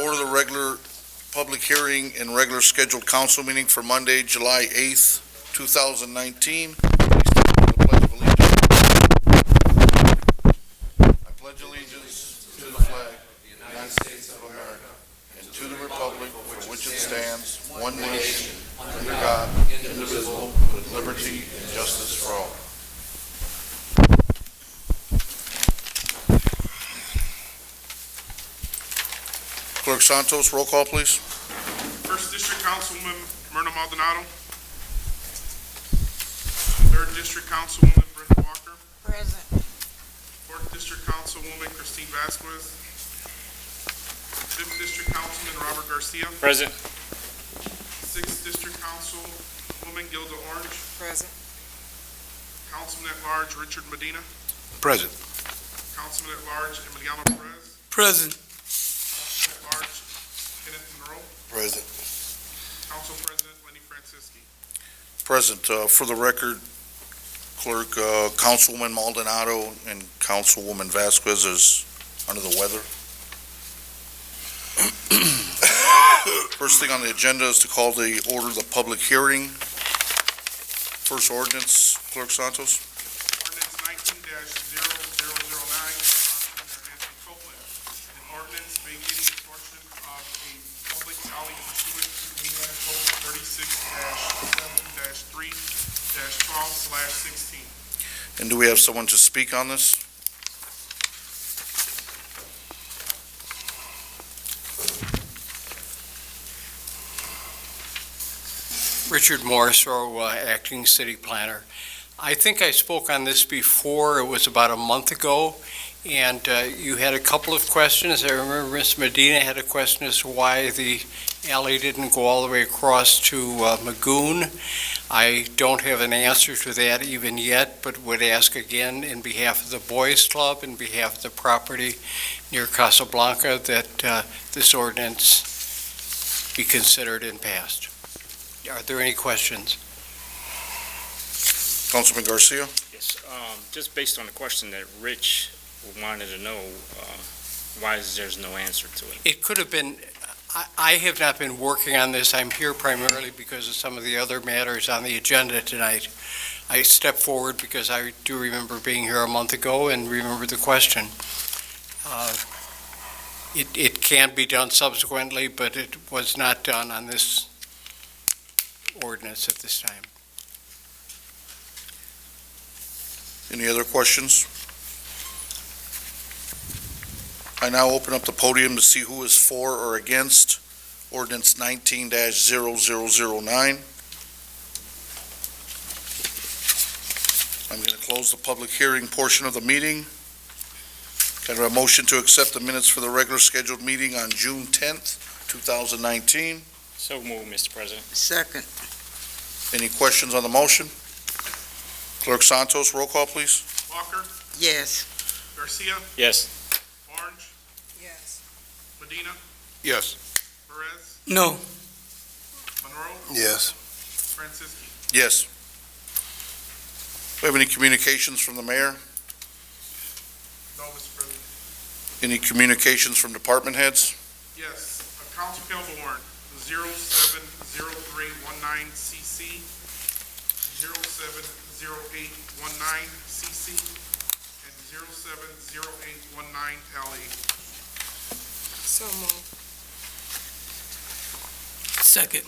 order the regular public hearing and regular scheduled council meeting for Monday, July 8th, 2019. Please stand for the Pledge of Allegiance. I pledge allegiance to the flag of the United States of America and to the republic for which it stands, one nation, under God, indivisible, with liberty and justice for all. Clerk Santos, roll call, please. First District Councilwoman Myrna Maldonado. Third District Councilwoman Brenda Walker. Present. Fourth District Councilwoman Christine Vasquez. Fifth District Councilman Robert Garcia. Present. Sixth District Councilwoman Gilda Orange. Present. Councilman at Large Richard Medina. Present. Councilman at Large Emiliano Perez. Present. Councilman at Large Kenneth Monroe. Present. Council President Lenny Francisci. Present. For the record, Clerk, Councilwoman Maldonado and Councilwoman Vasquez is under the weather. First thing on the agenda is to call the order the public hearing. First ordinance, Clerk Santos. Ordinance 19-0009, Nancy Copeland. An ordinance vacating a portion of a public alley pursuant to Indiana Code 36-7-3-12/16. And do we have someone to speak on this? Richard Morrisroe, Acting City Planner. I think I spoke on this before. It was about a month ago, and you had a couple of questions. I remember Ms. Medina had a question as to why the alley didn't go all the way across to Magoon. I don't have an answer to that even yet, but would ask again in behalf of the Boys Club, in behalf of the property near Casablanca, that this ordinance be considered and passed. Are there any questions? Councilman Garcia? Yes, just based on the question that Rich wanted to know, why there's no answer to it? It could have been, I have not been working on this. I'm here primarily because of some of the other matters on the agenda tonight. I stepped forward because I do remember being here a month ago and remember the question. It can be done subsequently, but it was not done on this ordinance at this time. Any other questions? I now open up the podium to see who is for or against ordinance 19-0009. I'm going to close the public hearing portion of the meeting. Can I have a motion to accept the minutes for the regular scheduled meeting on June 10th, 2019? So moved, Mr. President. Second. Any questions on the motion? Clerk Santos, roll call, please. Walker. Yes. Garcia. Yes. Orange. Yes. Medina. Yes. Perez. No. Monroe. Yes. Francisci. Yes. Do we have any communications from the mayor? No, Mr. President. Any communications from department heads? Yes, accounts payable warrant 070319CC, 070819CC, and 070819 LE. So moved. Second.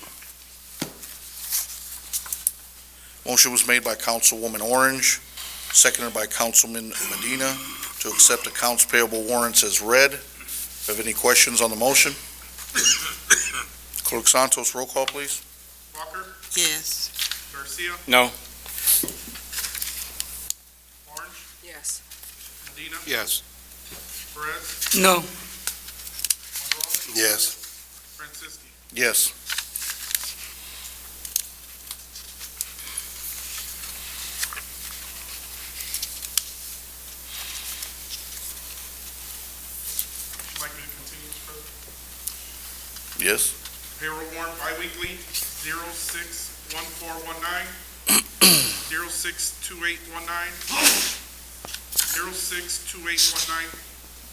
Motion was made by Councilwoman Orange, seconded by Councilman Medina to accept accounts payable warrants as read. Do you have any questions on the motion? Clerk Santos, roll call, please. Walker. Yes. Garcia. No. Orange. Yes. Medina. Yes. Perez. No. Monroe. Yes. Francisci. Yes. Would you like me to continue, Mr. President? Yes. Payroll warrant biweekly 061419, 062819, 062819,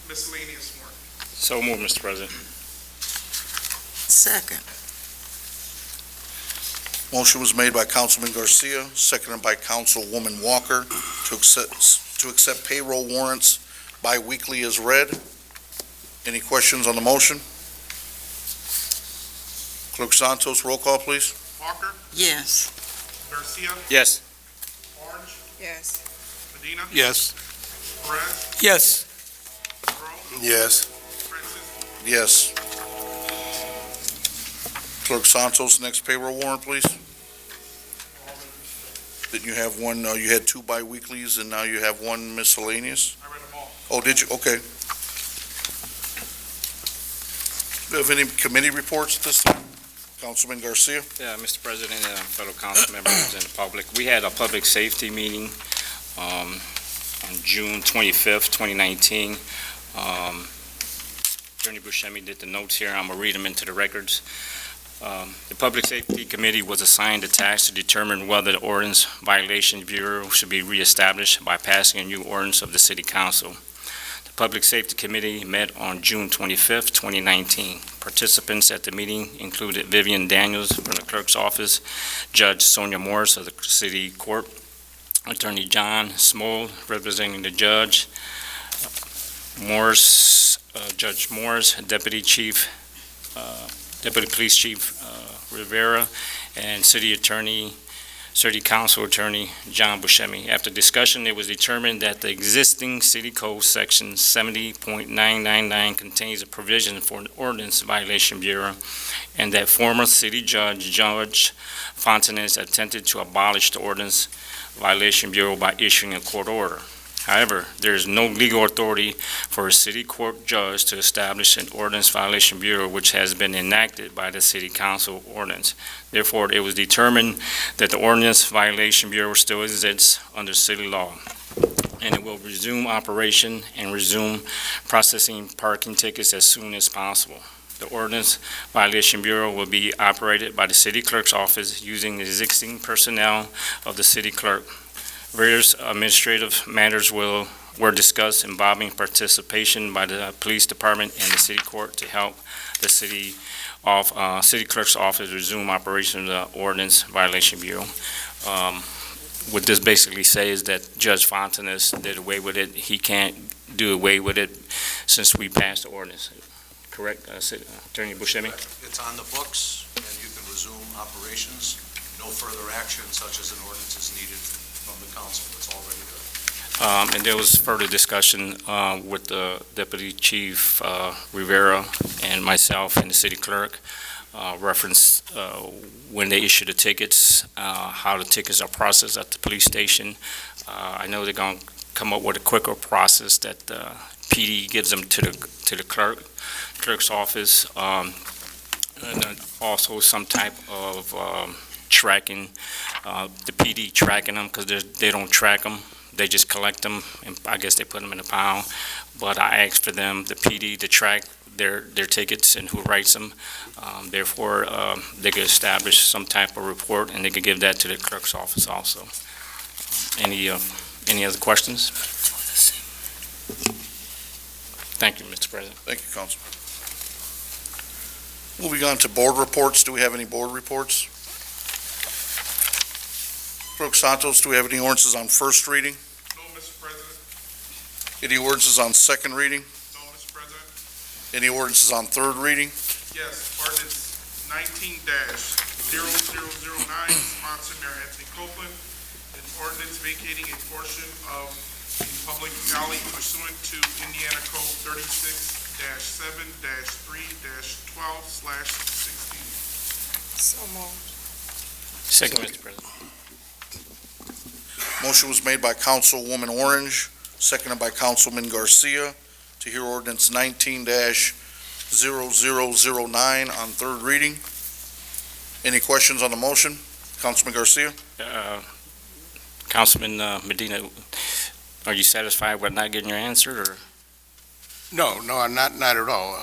miscellaneous warrant. So moved, Mr. President. Second. Motion was made by Councilman Garcia, seconded by Councilwoman Walker to accept payroll warrants bi-weekly as read. Any questions on the motion? Clerk Santos, roll call, please. Walker, Yes. Garcia, Yes. Orange, Yes. Medina, Yes. Perez, Yes. Pearl, Yes. Francis. Yes. Clerk Santos, next payroll warrant, please. Didn't you have one, you had two bi-weeklies and now you have one miscellaneous? I read them all. Oh, did you? Okay. Do you have any committee reports at this time? Councilman Garcia? Yeah, Mr. President, fellow council members and the public, we had a public safety meeting on June 25th, 2019. Attorney Buscemi did the notes here. I'm going to read them into the records. The Public Safety Committee was assigned a task to determine whether the Ordinance Violation Bureau should be reestablished by passing a new ordinance of the City Council. The Public Safety Committee met on June 25th, 2019. Participants at the meeting included Vivian Daniels from the Clerk's Office, Judge Sonia Morris of the City Court, Attorney John Small representing the judge, Judge Morris, Deputy Police Chief Rivera, and City Council Attorney John Buscemi. After discussion, it was determined that the existing City Code Section 70.999 contains a provision for an Ordinance Violation Bureau, and that former City Judge Fontanes attempted to abolish the Ordinance Violation Bureau by issuing a court order. However, there is no legal authority for a city court judge to establish an Ordinance Violation Bureau which has been enacted by the City Council ordinance. Therefore, it was determined that the Ordinance Violation Bureau still exists under city law, and it will resume operation and resume processing parking tickets as soon as possible. The Ordinance Violation Bureau will be operated by the City Clerk's Office using the existing personnel of the City Clerk. Various administrative matters were discussed involving participation by the Police Department and the City Court to help the City Clerk's Office resume operation of the Ordinance Violation Bureau. What this basically says is that Judge Fontanes did away with it. He can't do away with it since we passed the ordinance. Correct, Attorney Buscemi? It's on the books, and you can resume operations. No further action such as an ordinance is needed from the council. It's already there. And there was further discussion with the Deputy Chief Rivera and myself and the City Clerk, reference when they issue the tickets, how the tickets are processed at the police station. I know they're going to come up with a quicker process that PD gives them to the clerk's office, and then also some type of tracking, the PD tracking them, because they don't track them. They just collect them, and I guess they put them in a pile. But I asked for them, the PD, to track their tickets and who writes them. Therefore, they could establish some type of report, and they could give that to the clerk's office also. Any other questions? Thank you, Mr. President. Thank you, Councilman. Moving on to board reports. Do we have any board reports? Clerk Santos, do we have any ordinances on first reading? No, Mr. President. Any ordinances on second reading? No, Mr. President. Any ordinances on third reading? Yes, ordinance 19-0009, sponsored Mayor Anthony Copeland, an ordinance vacating a portion of a public alley pursuant to Indiana Code 36-7-3-12/16. So moved. Second, Mr. President. Motion was made by Councilwoman Orange, seconded by Councilman Garcia, to hear ordinance 19-0009 on third reading. Any questions on the motion? Councilman Garcia? Councilman Medina, are you satisfied with not getting your answer, or? No, not at all.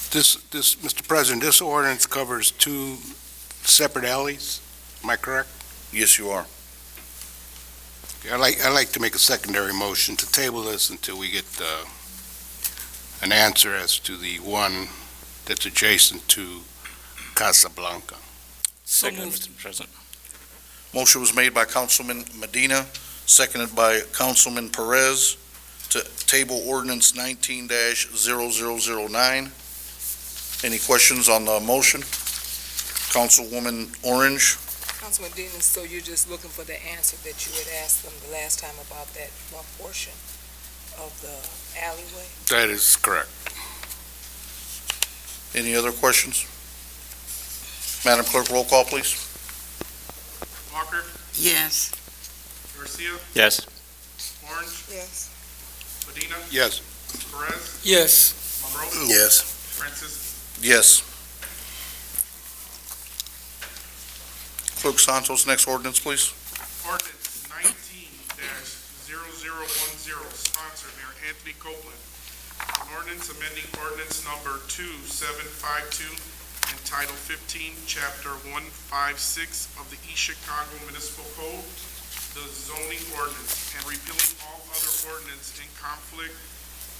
This, Mr. President, this ordinance covers two separate alleys. Am I correct? Yes, you are. Okay, I'd like to make a secondary motion to table this until we get an answer as to the one that's adjacent to Casablanca. Second, Mr. President. Motion was made by Councilman Medina, seconded by Councilman Perez, to table ordinance 19-0009. Any questions on the motion? Councilwoman Orange? Councilman Dean, so you're just looking for the answer that you had asked them the last time about that one portion of the alleyway? That is correct. Any other questions? Madam Clerk, roll call, please. Walker, Yes. Garcia, Yes. Orange, Yes. Medina, Yes. Perez, Yes. Monroe, Yes. Francis. Yes. Clerk Santos, next ordinance, please. Ordinance 19-0010, sponsored Mayor Anthony Copeland. An ordinance amending ordinance number 2752 entitled 15, Chapter 156 of the East Chicago Municipal Code, the zoning ordinance, and repealing all other ordinance in conflict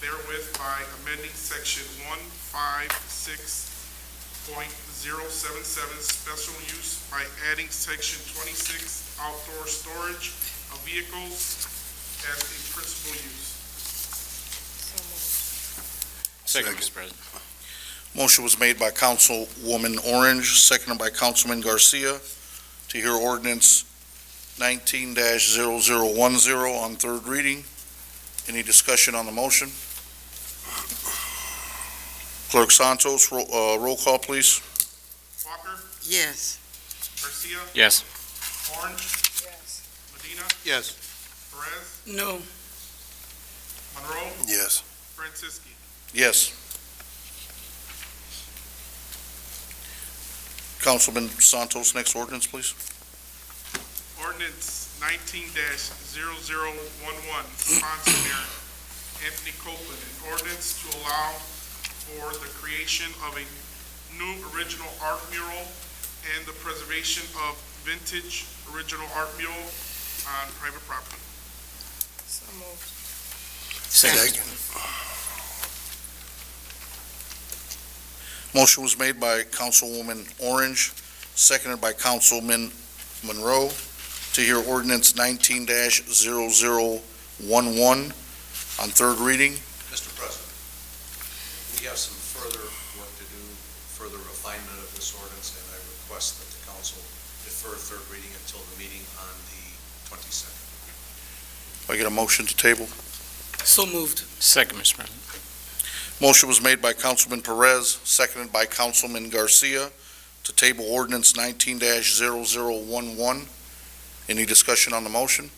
therewith by amending section 156.077 special use by adding section 26 outdoor storage of vehicles as a principal use. So moved. Second, Mr. President. Motion was made by Councilwoman Orange, seconded by Councilman Garcia, to hear ordinance 19-0010 on third reading. Any discussion on the motion? Clerk Santos, roll call, please. Walker, Yes. Garcia, Yes. Orange, Yes. Medina, Yes. Perez, No. Monroe, Yes. Franciski. Yes. Councilman Santos, next ordinance, please. Ordinance 19-0011, sponsored Mayor Anthony Copeland, an ordinance to allow for the creation of a new original art mural and the preservation of vintage original art mural on private property. So moved. Second. Motion was made by Councilwoman Orange, seconded by Councilman Monroe, to hear ordinance 19-0011 on third reading. Mr. President, we have some further work to do, further refinement of this ordinance, and I request that the council defer third reading until the meeting on the 22nd. I get a motion to table. So moved. Second, Mr. President. Motion was made by Councilman Perez, seconded by Councilman Garcia, to table ordinance 19-0011. Any discussion on the motion?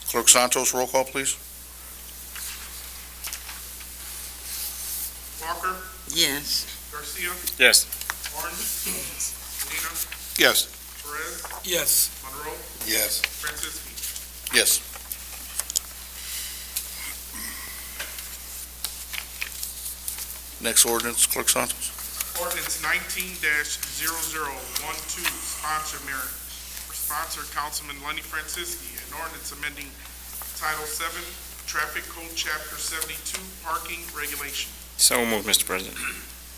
Clerk Santos, roll call, please. Walker, Yes. Garcia, Yes. Orange, Medina, Yes. Perez, Yes. Monroe, Yes. Franciski. Yes. Next ordinance, Clerk Santos. Ordinance 19-0012, sponsored Mayor, sponsored Councilman Lenny Franciski, an ordinance amending Title 7, Traffic Code, Chapter 72, Parking Regulation. So moved, Mr. President.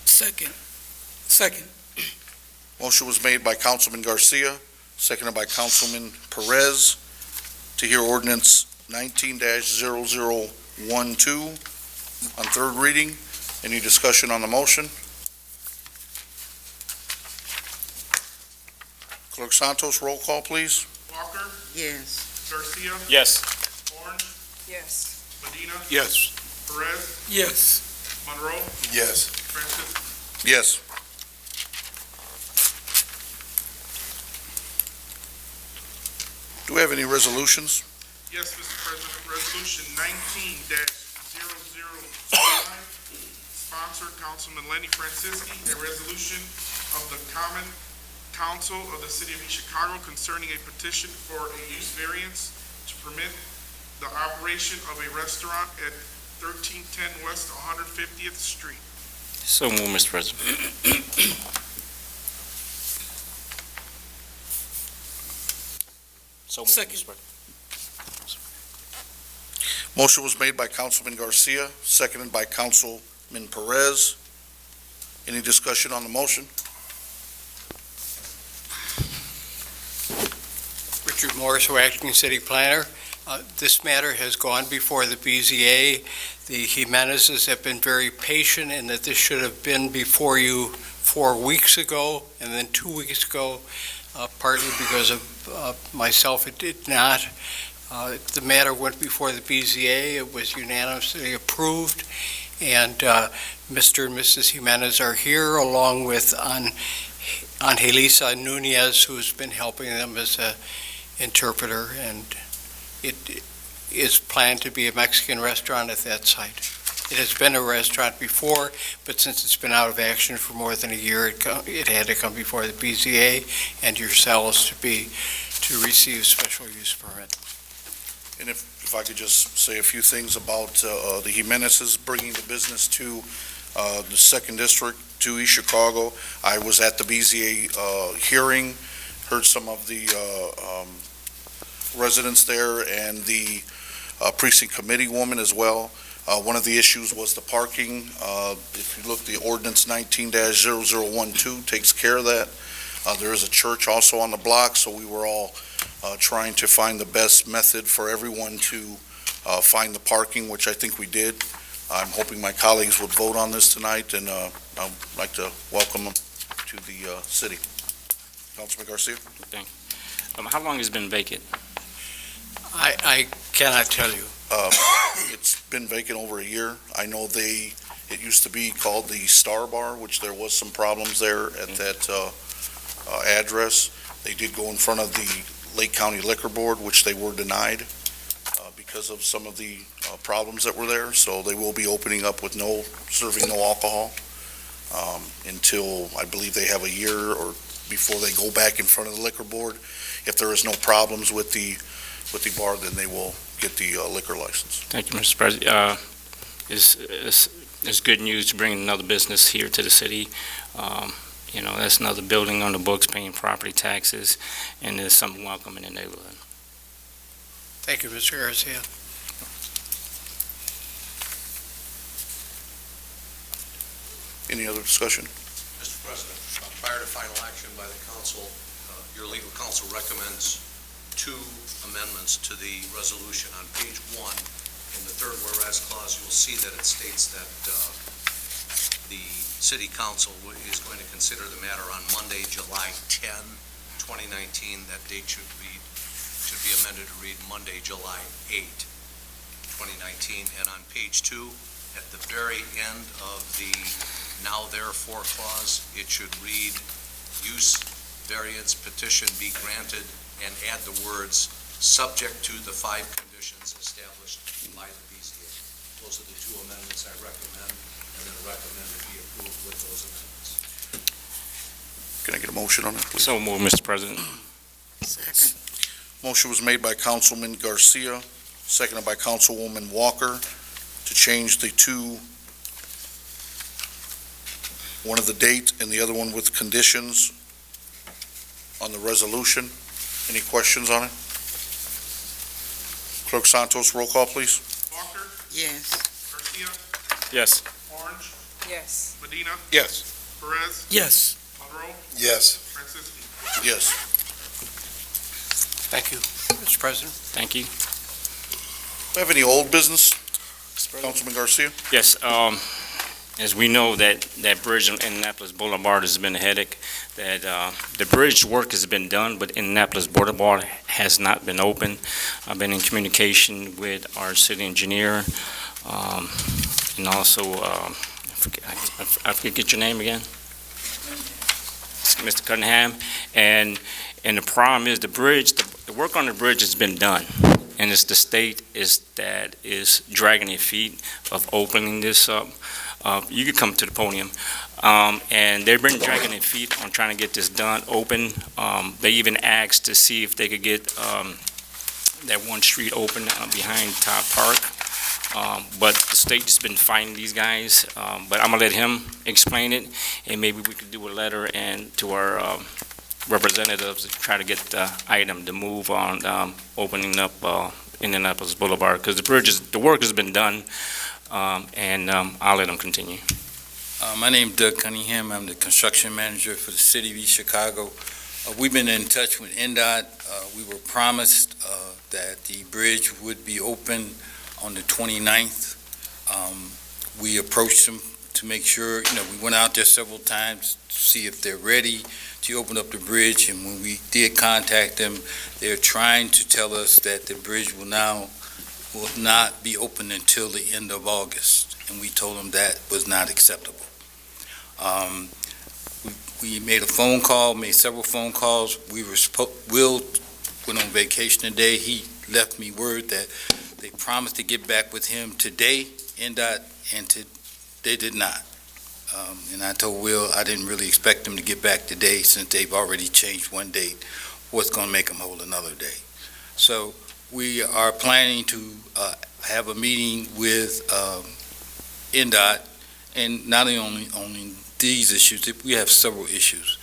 Second. Second. Motion was made by Councilman Garcia, seconded by Councilman Perez, to hear ordinance 19-0012 on third reading. Any discussion on the motion? Clerk Santos, roll call, please. Walker, Yes. Garcia, Yes. Orange, Yes. Medina, Yes. Perez, Yes. Monroe, Yes. Franciski. Yes. Do we have any resolutions? Yes, Mr. President, Resolution 19-0029, sponsored Councilman Lenny Franciski, a resolution of the Common Council of the City of East Chicago concerning a petition for a use variance to permit the operation of a restaurant at 1310 West 150th Street. So moved, Mr. President. So moved, Second. Mr. President. Motion was made by Councilman Garcia, seconded by Councilman Perez, Any discussion on the motion? Richard Morris, Acting City Planner. This matter has gone before the BZA. The Jimenezes have been very patient in that this should have been before you 4 weeks ago and then 2 weeks ago, partly because of myself, it did not. The matter went before the BZA. It was unanimously approved, and Mr. and Mrs. Jimenez are here along with Angelisa Nunez, who's been helping them as an interpreter, and it is planned to be a Mexican restaurant at that site. It has been a restaurant before, but since it's been out of action for more than a year, it had to come before the BZA and yourselves to receive special use permit. And if I could just say a few things about the Jimenez's bringing the business to the second district to East Chicago. I was at the BZA hearing, heard some of the residents there and the precinct committee woman as well. One of the issues was the parking. If you look, the ordinance 19-0012 takes care of that. There is a church also on the block, so we were all trying to find the best method for everyone to find the parking, which I think we did. I'm hoping my colleagues would vote on this tonight, and I'd like to welcome them to the city. Councilman Garcia? How long has it been vacant? I cannot tell you. It's been vacant over a year. I know it used to be called the Star Bar, which there was some problems there at that address. They did go in front of the Lake County Liquor Board, which they were denied because of some of the problems that were there. So they will be opening up with serving no alcohol until, I believe they have a year or before they go back in front of the Liquor Board. If there is no problems with the bar, then they will get the liquor license. Thank you, Mr. President. It's good news to bring another business here to the city. That's another building on the books paying property taxes, and there's something welcome in the neighborhood. Thank you, Mr. Garcia. Any other discussion? Mr. President, prior to final action by the council, your legal counsel recommends 2 amendments to the resolution. On page 1, in the third whereas clause, you'll see that it states that the city council is going to consider the matter on Monday, July 10, 2019. That date should be amended to read Monday, July 8, 2019. And on page 2, at the very end of the now therefore clause, it should read use variance petition be granted and add the words subject to the 5 conditions established by the BZA. Those are the 2 amendments I recommend, and then recommend it be approved with those amendments. Can I get a motion on that, please? So moved, Mr. President. Second. Motion was made by Councilman Garcia, seconded by Councilwoman Walker, to change the 2, one of the date and the other one with conditions on the resolution. Any questions on it? Clerk Santos, roll call, please. Walker, Yes. Garcia, Yes. Orange, Yes. Medina, Yes. Perez, Yes. Monroe, Yes. Franceschi. Yes. Thank you, Mr. President. Thank you. Do you have any old business, Councilman Garcia? Yes, as we know that bridge on Indianapolis Boulevard has been a headache, that the bridge work has been done, but Indianapolis Boulevard has not been open. I've been in communication with our city engineer, and also, I forget your name again? Mr. Cunningham, and the problem is the bridge, the work on the bridge has been done, and it's the state that is dragging their feet of opening this up. You could come to the podium, and they've been dragging their feet on trying to get this done, open. They even asked to see if they could get that one street open behind Todd Park. But the state has been fighting these guys, but I'm gonna let him explain it, and maybe we could do a letter and to our representatives to try to get the item to move on opening up Indianapolis Boulevard, because the work has been done, and I'll let them continue. My name is Doug Cunningham. I'm the construction manager for the city of East Chicago. We've been in touch with NDOT. We were promised that the bridge would be open on the 29th. We approached them to make sure, we went out there several times to see if they're ready to open up the bridge, and when we did contact them, they're trying to tell us that the bridge will not be open until the end of August, and we told them that was not acceptable. We made a phone call, made several phone calls. Will went on vacation today. He left me word that they promised to get back with him today, NDOT, and they did not. And I told Will I didn't really expect them to get back today since they've already changed one date. What's going to make them hold another day? So we are planning to have a meeting with NDOT, and not only these issues, we have several issues.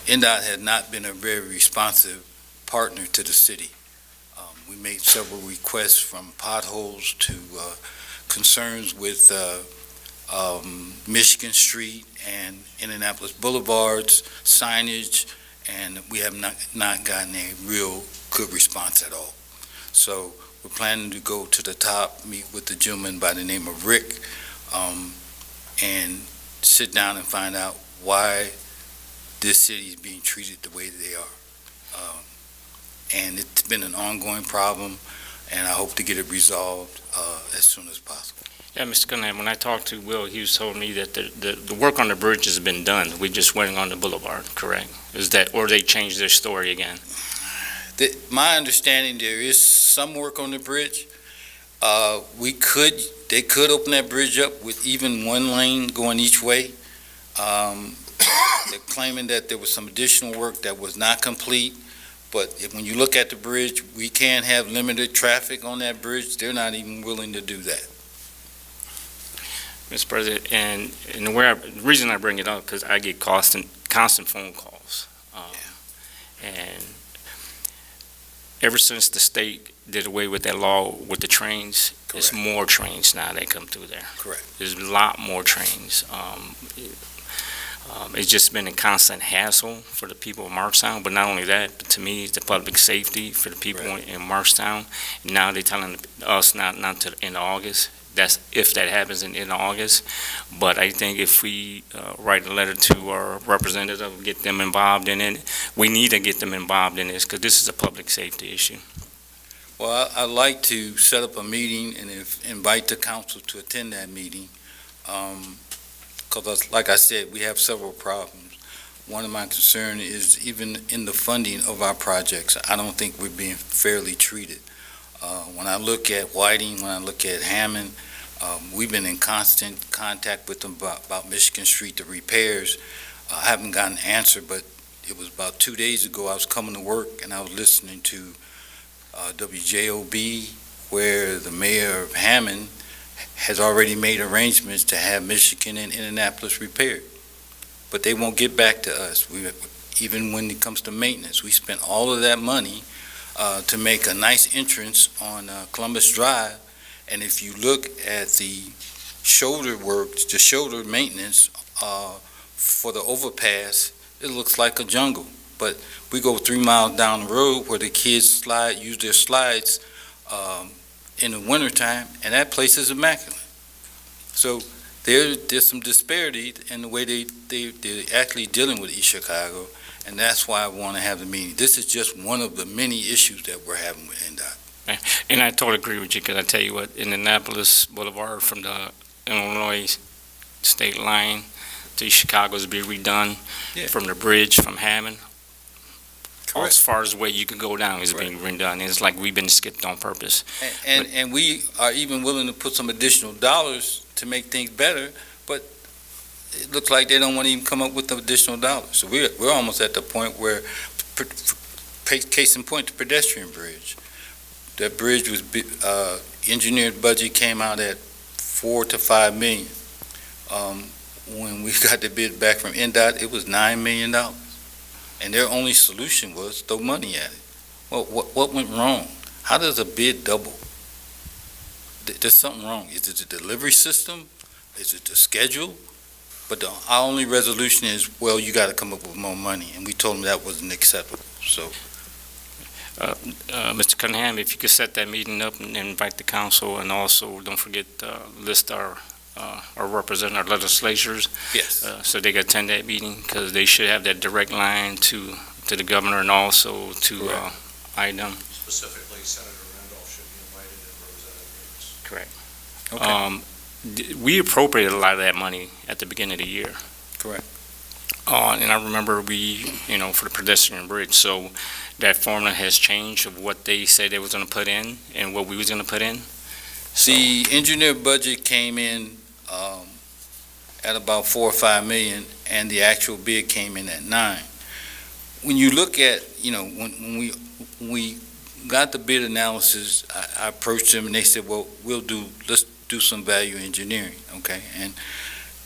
NDOT has not been a very responsive partner to the city. We made several requests, from potholes to concerns with Michigan Street and Indianapolis Boulevards, signage, and we have not gotten a real good response at all. So we're planning to go to the top, meet with the gentleman by the name of Rick, and sit down and find out why this city is being treated the way they are. And it's been an ongoing problem, and I hope to get it resolved as soon as possible. Yeah, Mr. Cunningham, when I talked to Will, he was telling me that the work on the bridge has been done. We're just waiting on the boulevard, correct? Is that, or they changed their story again? My understanding, there is some work on the bridge. They could open that bridge up with even one lane going each way. They're claiming that there was some additional work that was not complete, but when you look at the bridge, we can have limited traffic on that bridge. They're not even willing to do that. Mr. President, and the reason I bring it up, because I get constant phone calls. And ever since the state did away with that law with the trains, there's more trains now that come through there. Correct. There's a lot more trains. It's just been a constant hassle for the people of Markstown, but not only that, but to me, it's the public safety for the people in Markstown. Now they're telling us not to the end of August. That's if that happens in August. But I think if we write a letter to our representative, get them involved in it, we need to get them involved in this, because this is a public safety issue. Well, I'd like to set up a meeting and invite the council to attend that meeting. Because like I said, we have several problems. One of my concerns is even in the funding of our projects, I don't think we're being fairly treated. When I look at Whiting, when I look at Hammond, we've been in constant contact with them about Michigan Street, the repairs. I haven't gotten an answer, but it was about 2 days ago I was coming to work and I was listening to WJOB, where the mayor of Hammond has already made arrangements to have Michigan and Indianapolis repaired. But they won't get back to us. Even when it comes to maintenance, we spent all of that money to make a nice entrance on Columbus Drive. And if you look at the shoulder work, the shoulder maintenance for the overpass, it looks like a jungle. But we go 3 miles down the road where the kids use their slides in the wintertime, and that place is immaculate. So there's some disparity in the way they're actually dealing with East Chicago, and that's why I want to have the meeting. This is just one of the many issues that we're having with NDOT. And I totally agree with you, because I tell you what, Indianapolis Boulevard from the Illinois state line to Chicago is being redone. Yeah. From the bridge from Hammond. Correct. As far as the way you can go down is being redone. It's like we've been skipped on purpose. And we are even willing to put some additional dollars to make things better, but it looks like they don't want to even come up with the additional dollars. So we're almost at the point where, case in point, the pedestrian bridge. That bridge was, engineered budget came out at $4 to $5 million. When we got the bid back from NDOT, it was $9 million. And their only solution was throw money at it. Well, what went wrong? How does a bid double? There's something wrong. Is it the delivery system? Is it the schedule? But our only resolution is, well, you got to come up with more money, and we told them that wasn't acceptable, so. Mr. Cunningham, if you could set that meeting up and invite the council, and also don't forget, list our representative, our legislators, Yes. so they can attend that meeting, because they should have that direct line to the governor and also to IDEM. Specifically, Senator Randolph should be invited and Representative Davis. Okay. We appropriated a lot of that money at the beginning of the year. Correct. And I remember for the pedestrian bridge, so that formula has changed of what they said they was gonna put in and what we was gonna put in. The engineer budget came in at about 4 or 5 million, and the actual bid came in at 9. When you look at, when we got the bid analysis, I approached them and they said, well, let's do some value engineering, okay? And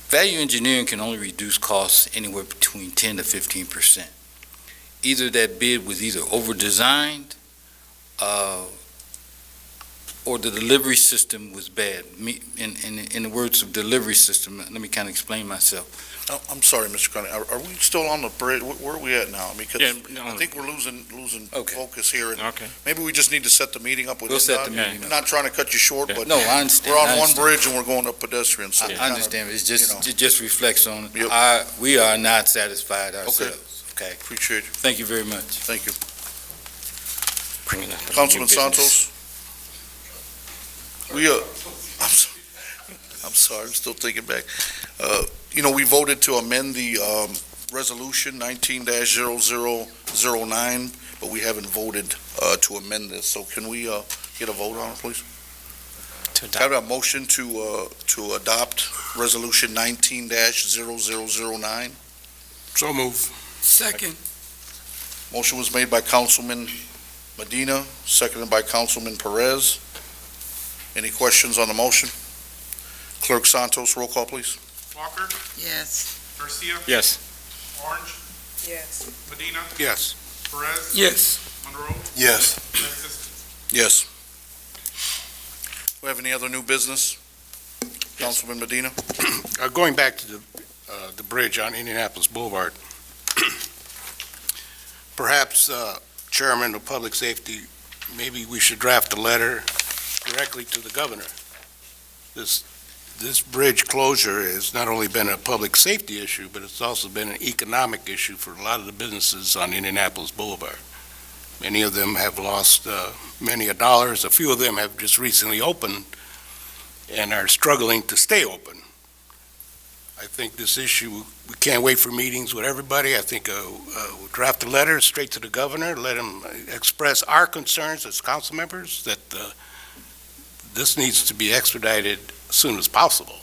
value engineering can only reduce costs anywhere between 10 to 15%. Either that bid was either over-designed, or the delivery system was bad. In the words of delivery system, let me kind of explain myself. Oh, I'm sorry, Mr. Cunningham, are we still on the bridge? Where are we at now? Because Yeah, I think we're losing Okay. focus here, and Okay. maybe we just need to set the meeting up with We'll set the NDOT. meeting I'm up. not trying to cut you short, but No, I understand. we're I on one understand. bridge and we're going up pedestrian, so. I understand, it's just, you know. it just reflects on, Yep. we are not satisfied ourselves, okay? Appreciate you. Thank you very much. Thank you. Bring it up. Councilman New business. Santos? I'm sorry, I'm still thinking back. We voted to amend the resolution 19-0009, but we haven't voted to amend this. So can we get a vote on it, please? To adopt. Have a motion to adopt resolution 19-0009. So move. Second. Motion was made by Councilman Medina, seconded by Councilman Perez. Any questions on the motion? Clerk Santos, roll call, please. Walker, Yes. Garcia, Yes. Orange, Yes. Medina, Yes. Perez, Yes. Monroe, Yes. Texas. Yes. We have any other new business? Councilman Medina? Going back to the bridge on Indianapolis Boulevard, perhaps, Chairman of Public Safety, maybe we should draft a letter directly to the governor. This bridge closure has not only been a public safety issue, but it's also been an economic issue for a lot of the businesses on Indianapolis Boulevard. Many of them have lost many dollars. A few of them have just recently opened and are struggling to stay open. I think this issue, we can't wait for meetings with everybody. I think we'll draft a letter straight to the governor, let him express our concerns as council members that this needs to be expedited as soon as possible.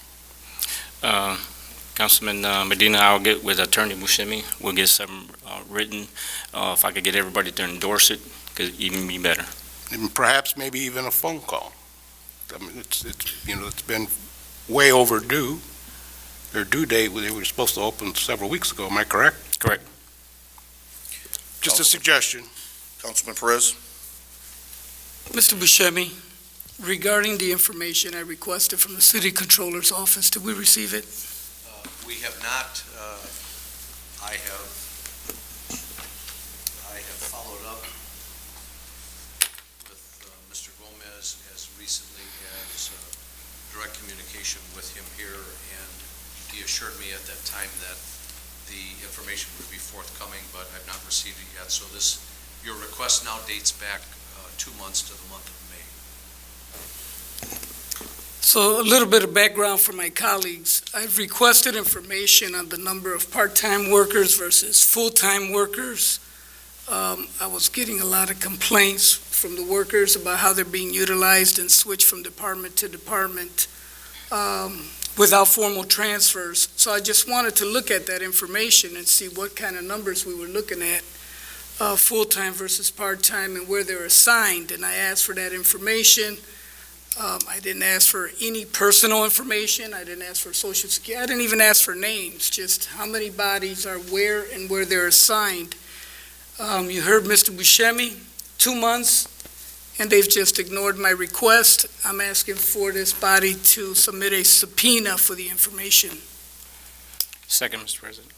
Councilman Medina, I'll get with Attorney Buscemi. We'll get some written. If I could get everybody to endorse it, could even be better. And perhaps maybe even a phone call. I mean, it's been way overdue. Their due date, they were supposed to open several weeks ago, am I correct? Correct. Just a suggestion. Councilman Perez? Mr. Buscemi, regarding the information I requested from the city controller's office, did we receive it? We have not, I have followed up with Mr. Gomez as recently as direct communication with him here, and he assured me at that time that the information would be forthcoming, but I've not received it yet. So your request now dates back 2 months to the month of May. So a little bit of background for my colleagues. I've requested information on the number of part-time workers versus full-time workers. I was getting a lot of complaints from the workers about how they're being utilized and switched from department to department without formal transfers. So I just wanted to look at that information and see what kind of numbers we were looking at, full-time versus part-time, and where they're assigned. And I asked for that information. I didn't ask for any personal information. I didn't ask for social security. I didn't even ask for names, just how many bodies are where and where they're assigned. You heard Mr. Buscemi, 2 months, and they've just ignored my request. I'm asking for this body to submit a subpoena for the information. Second, Mr. President.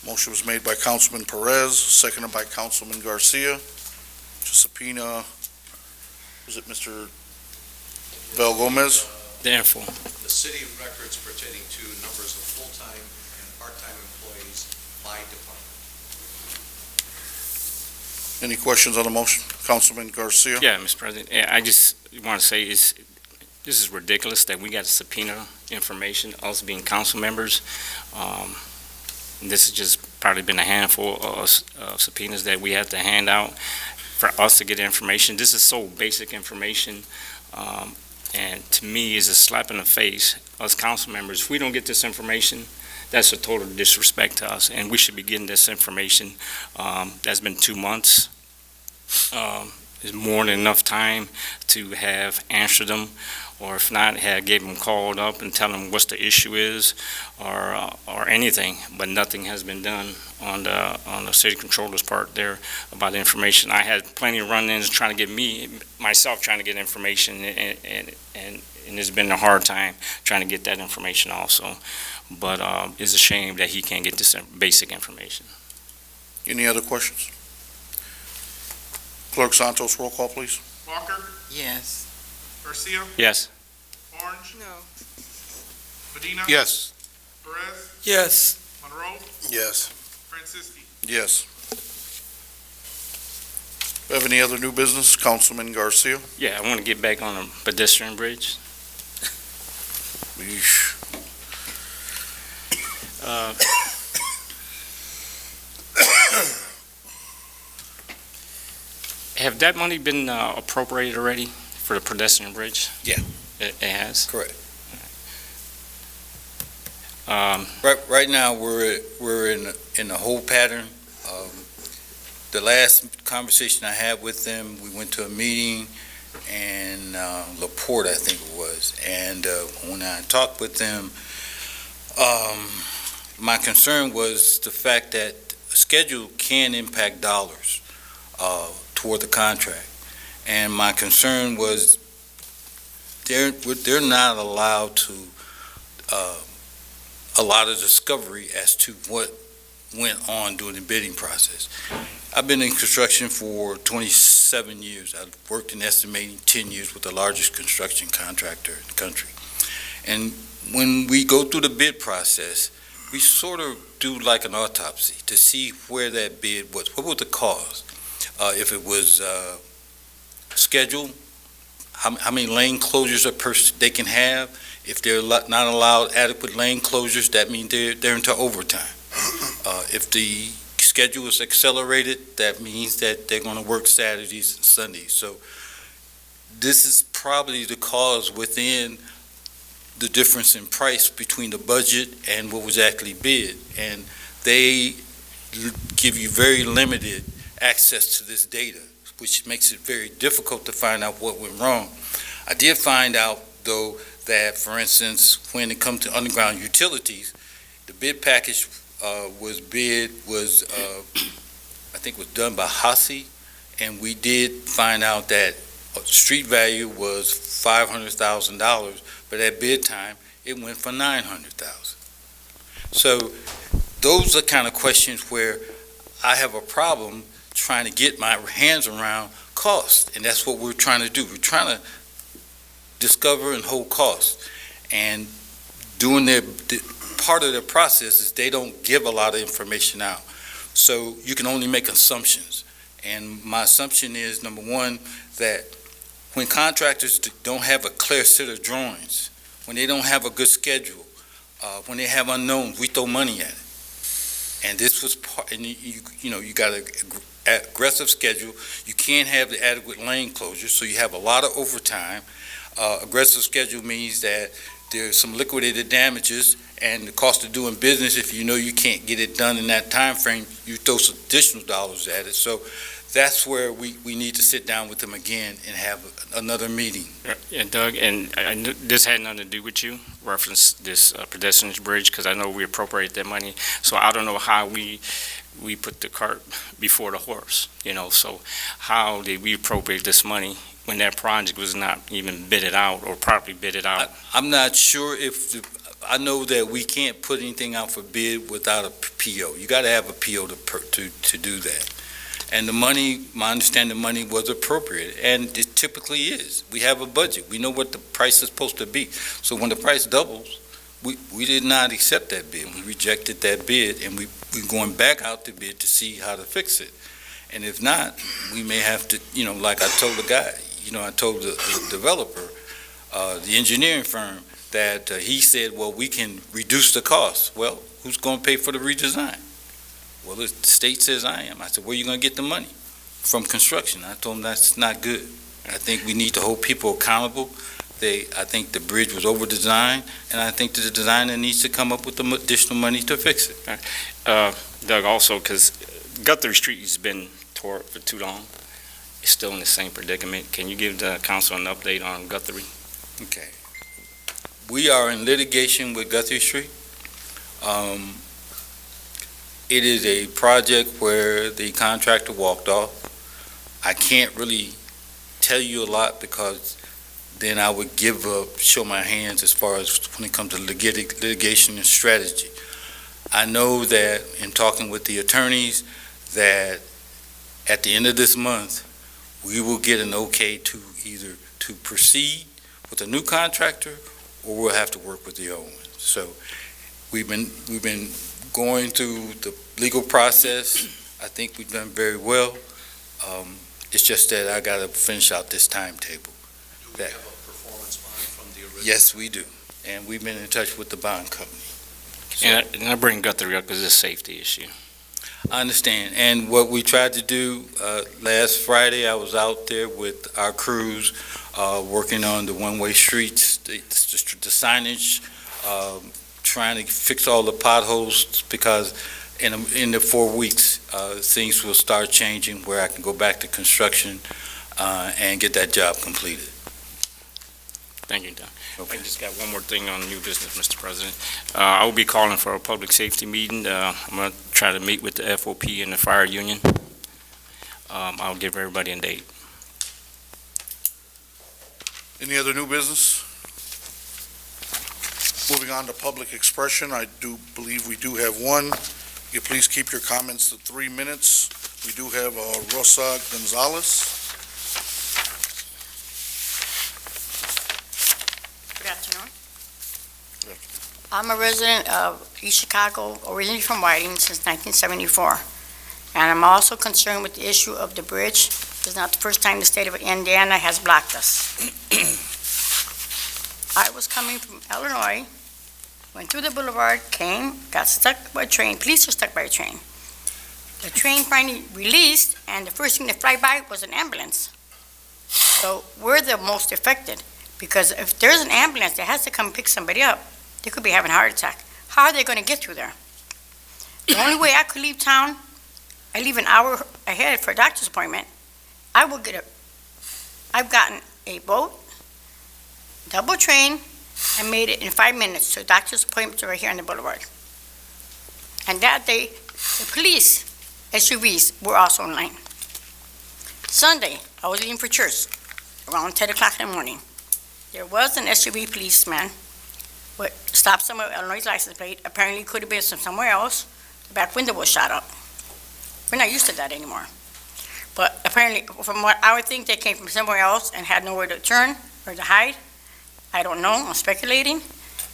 Motion was made by Councilman Perez, seconded by Councilman Garcia, to subpoena, was it Mr. Val Gomez? The info. The city records pertaining to numbers of full-time and part-time employees by department. Any questions on the motion? Councilman Garcia? Yeah, Mr. President, I just want to say this is ridiculous that we got to subpoena information, us being council members. This has just probably been a handful of subpoenas that we have to hand out for us to get information. This is so basic information, and to me, is a slap in the face. Us council members, if we don't get this information, that's a total disrespect to us, and we should be getting this information. That's been 2 months. Is more than enough time to have answered them, or if not, gave them called up and tell them what the issue is, or anything. But nothing has been done on the city controller's part there about the information. I had plenty of run-ins trying to get myself trying to get information, and it's been a hard time trying to get that information also. But it's a shame that he can't get this basic information. Any other questions? Clerk Santos, roll call, please. Walker, Yes. Garcia, Yes. Orange, No. Medina. Yes. Perez, Yes. Monroe, Yes. Franciski. Yes. Have any other new business? Councilman Garcia? Yeah, I want to get back on the pedestrian bridge. Yeesh. Have that money been appropriated already for the pedestrian bridge? Yeah. It has? Correct. Um, Right now, we're in a whole pattern. The last conversation I had with them, we went to a meeting in LaPorte, I think it was, and when I talked with them, my concern was the fact that schedule can impact dollars toward the contract, and my concern was they're not allowed to a lot of discovery as to what went on during the bidding process. I've been in construction for 27 years. I've worked in estimating 10 years with the largest construction contractor in the country. And when we go through the bid process, we sort of do like an autopsy to see where that bid was. What was the cause? If it was scheduled, how many lane closures they can have. If they're not allowed adequate lane closures, that means they're into overtime. If the schedule is accelerated, that means that they're going to work Saturdays and Sundays. So this is probably the cause within the difference in price between the budget and what was actually bid. And they give you very limited access to this data, which makes it very difficult to find out what went wrong. I did find out, though, that, for instance, when it comes to underground utilities, the bid package was done by Hasi, and we did find out that street value was $500,000, but at bid time, it went for $900,000. So those are kind of questions where I have a problem trying to get my hands around cost, and that's what we're trying to do. We're trying to discover and hold costs, and doing part of the process is they don't give a lot of information out. So you can only make assumptions. And my assumption is, number one, that when contractors don't have a clear set of drawings, when they don't have a good schedule, when they have unknowns, we throw money at it. And this was part, and you got an aggressive schedule. You can't have the adequate lane closures, so you have a lot of overtime. Aggressive schedule means that there's some liquidated damages, and the cost of doing business, if you know you can't get it done in that time frame, you throw some additional dollars at it. So that's where we need to sit down with them again and have another meeting. And Doug, and I knew this had nothing to do with you, reference this pedestrian bridge, because I know we appropriate that money. So I don't know how we put the cart before the horse, so how did we appropriate this money when that project was not even bidded out or properly bidded out? I'm not sure I know that we can't put anything out for bid without a PO. You got to have a PO to do that. And the money, my understanding, the money was appropriate, and it typically is. We have a budget. We know what the price is supposed to be. So when the price doubles, we did not accept that bid. We rejected that bid, and we're going back out to bid to see how to fix it. And if not, we may have to, like I told the guy, I told the developer, the engineering firm, that he said, well, we can reduce the cost. Well, who's going to pay for the redesign? Well, the state says I am. I said, where are you going to get the money? From construction. I told him that's not good. I think we need to hold people accountable. I think the bridge was over-designed, and I think that the designer needs to come up with the additional money to fix it. Doug, also, because Guthrie Street has been tore up for too long, it's still in the same predicament. Can you give the council an update on Guthrie? Okay. We are in litigation with Guthrie Street. It is a project where the contractor walked off. I can't really tell you a lot because then I would show my hands as far as when it comes to litigation and strategy. I know that in talking with the attorneys that at the end of this month, we will get an okay to either to proceed with a new contractor or we'll have to work with the old one. So we've been going through the legal process. I think we've done very well. It's just that I got to finish out this timetable. Do we have a performance bond from the original? Yes, we do. And we've been in touch with the bond company. So, And I bring Guthrie up because it's a safety issue. I understand. And what we tried to do, last Friday, I was out there with our crews, working on the one-way streets, the signage, trying to fix all the potholes, because in the 4 weeks, things will start changing where I can go back to construction and get that job completed. Thank you, Don. Okay. I just got one more thing on new business, Mr. President. I will be calling for a public safety meeting. I'm going to try to meet with the FOP and the fire union. I'll give everybody a date. Any other new business? Moving on to public expression, I do believe we do have one. You please keep your comments to 3 minutes. We do have Rosa Gonzalez. Good afternoon. I'm a resident of East Chicago, originally from Whiting since 1974. And I'm also concerned with the issue of the bridge. It's not the first time the state of Indiana has blocked us. I was coming from Illinois, went through the boulevard, came, got stuck by a train. Police were stuck by a train. The train finally released, and the first thing to fly by was an ambulance. So we're the most affected, because if there's an ambulance that has to come pick somebody up, they could be having a heart attack. How are they going to get through there? The only way I could leave town, I leave an hour ahead for a doctor's appointment. I've gotten a boat, double train, and made it in 5 minutes. So doctor's appointments are right here on the boulevard. And that day, the police SUVs were also in line. Sunday, I was leaving for church around 10 o'clock in the morning. There was an SUV policeman who stopped somewhere with Illinois license plate. Apparently could have been from somewhere else. The back window was shot up. We're not used to that anymore. But apparently, from what I would think, they came from somewhere else and had nowhere to turn or to hide. I don't know, I'm speculating.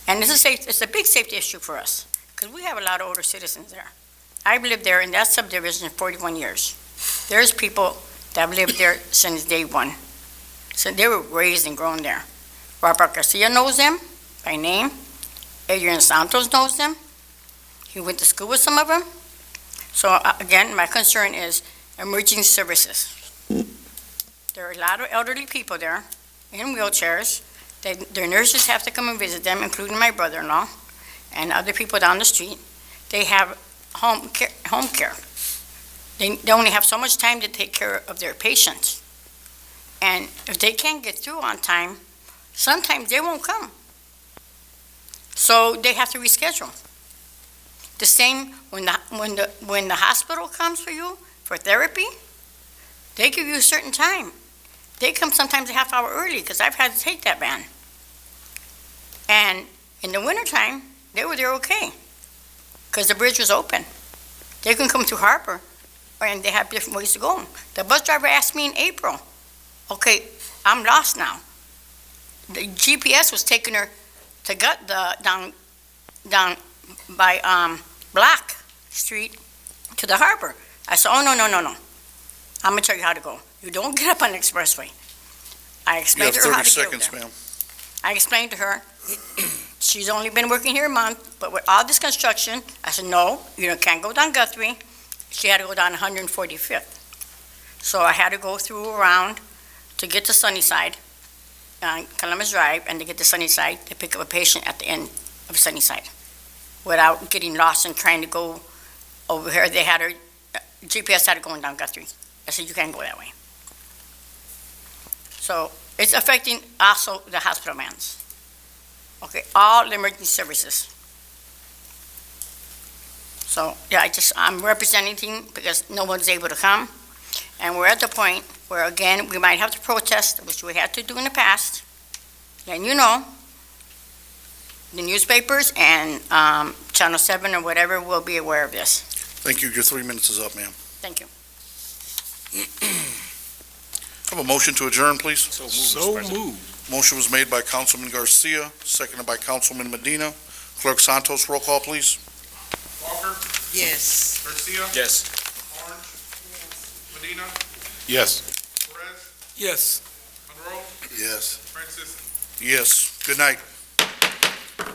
And it's a big safety issue for us, because we have a lot of older citizens there. I've lived there in that subdivision for 41 years. There's people that have lived there since day one. So they were raised and grown there. Robert Garcia knows them by name. Adrian Santos knows them. He went to school with some of them. So again, my concern is emergency services. There are a lot of elderly people there in wheelchairs. Their nurses have to come and visit them, including my brother-in-law and other people down the street. They have home care. They only have so much time to take care of their patients. And if they can't get through on time, sometimes they won't come. So they have to reschedule. The same when the hospital comes for you for therapy, they give you a certain time. They come sometimes a half hour early because I've had to take that van. And in the wintertime, they were there okay because the bridge was open. They can come through Harbor and they have different ways to go. The bus driver asked me in April, okay, I'm lost now. The GPS was taking her to down by Black Street to the harbor. I said, oh, no. I'm going to tell you how to go. You don't get up on the expressway. I You explained have to her how 30 to get seconds, there. ma'am. I explained to her, she's only been working here a month, but with all this construction, I said, no, you can't go down Guthrie. She had to go down 145th. So I had to go through around to get to Sunnyside, Columbus Drive, and to get to Sunnyside to pick up a patient at the end of Sunnyside without getting lost and trying to go over here. They had her, GPS had her going down Guthrie. I said, you can't go that way. So it's affecting also the hospital vans. Okay, all emergency services. So, yeah, I'm representing because no one's able to come. And we're at the point where, again, we might have to protest, which we had to do in the past. And the newspapers and Channel 7 or whatever will be aware of this. Thank you. Your 3 minutes is up, ma'am. Thank you. Have a motion to adjourn, please. So moved. Motion was made by Councilman Garcia, seconded by Councilman Medina. Clerk Santos, roll call, please. Walker, Yes. Garcia, Yes. Orange, Medina, Yes. Perez, Yes. Monroe, Yes. Francis. Yes. Good night.